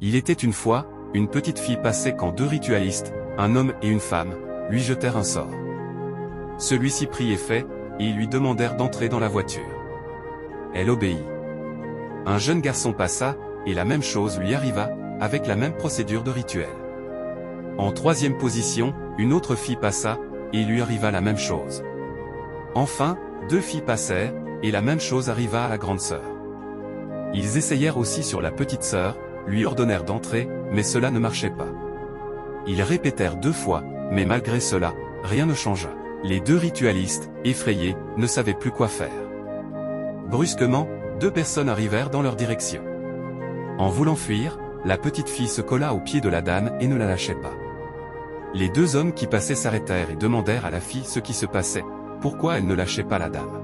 Il était une fois, une petite fille passait quand deux ritualistes, un homme et une femme, lui jetèrent un sort. Celui-ci prit effet, et ils lui demandèrent d'entrer dans la voiture. Elle obéit. Un jeune garçon passa, et la même chose lui arriva, avec la même procédure de rituel. En troisième position, une autre fille passa, et il lui arriva la même chose. Enfin, deux filles passèrent, et la même chose arriva à la grande sœur. Ils essayèrent aussi sur la petite sœur, lui ordonnèrent d'entrer, mais cela ne marchait pas. Ils répétèrent 2 fois, mais malgré cela, rien ne changea. Les deux ritualistes, effrayés, ne savaient plus quoi faire. Brusquement, 2 personnes arrivèrent dans leur direction. En voulant fuir, la petite fille se colla au pied de la dame et ne la lâchait pas. Les 2 hommes qui passaient s'arrêtèrent et demandèrent à la fille ce qui se passait, pourquoi elle ne lâchait pas la dame.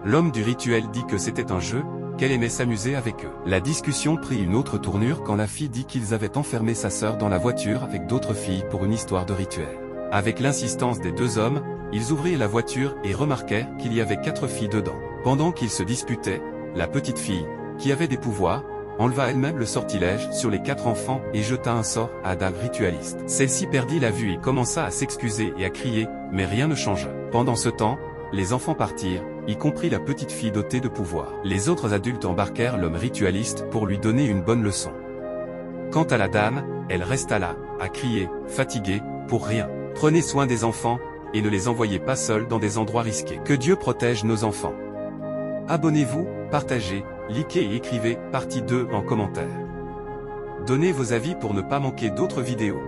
L'homme du rituel dit que c'était un jeu, qu'elle aimait s'amuser avec eux. La discussion prit une autre tournure quand la fille dit qu'ils avaient enfermé sa sœur dans la voiture avec d'autres filles pour une histoire de rituel. Avec l'insistance des 2 hommes, ils ouvrirent la voiture et remarquèrent qu'il y avait 4 filles dedans. Pendant qu'ils se disputaient, la petite fille, qui avait des pouvoirs, enleva elle-même le sortilège sur les 4 enfants et jeta un sort à la ritualiste. Celle-ci perdit la vue et commença à s'excuser et à crier, mais rien ne changea. Pendant ce temps, les enfants partirent, y compris la petite fille dotée de pouvoirs. Les autres adultes embarquèrent l'homme ritualiste pour lui donner une bonne leçon. Quant à la dame, elle resta là, à crier, fatiguée, pour rien. Prenez soin des enfants, et ne les envoyez pas seuls dans des endroits risqués. Que Dieu protège nos enfants. Abonnez-vous, partagez, likez et écrivez partie 2 en commentaire. Donnez vos avis pour ne pas manquer d'autres vidéos.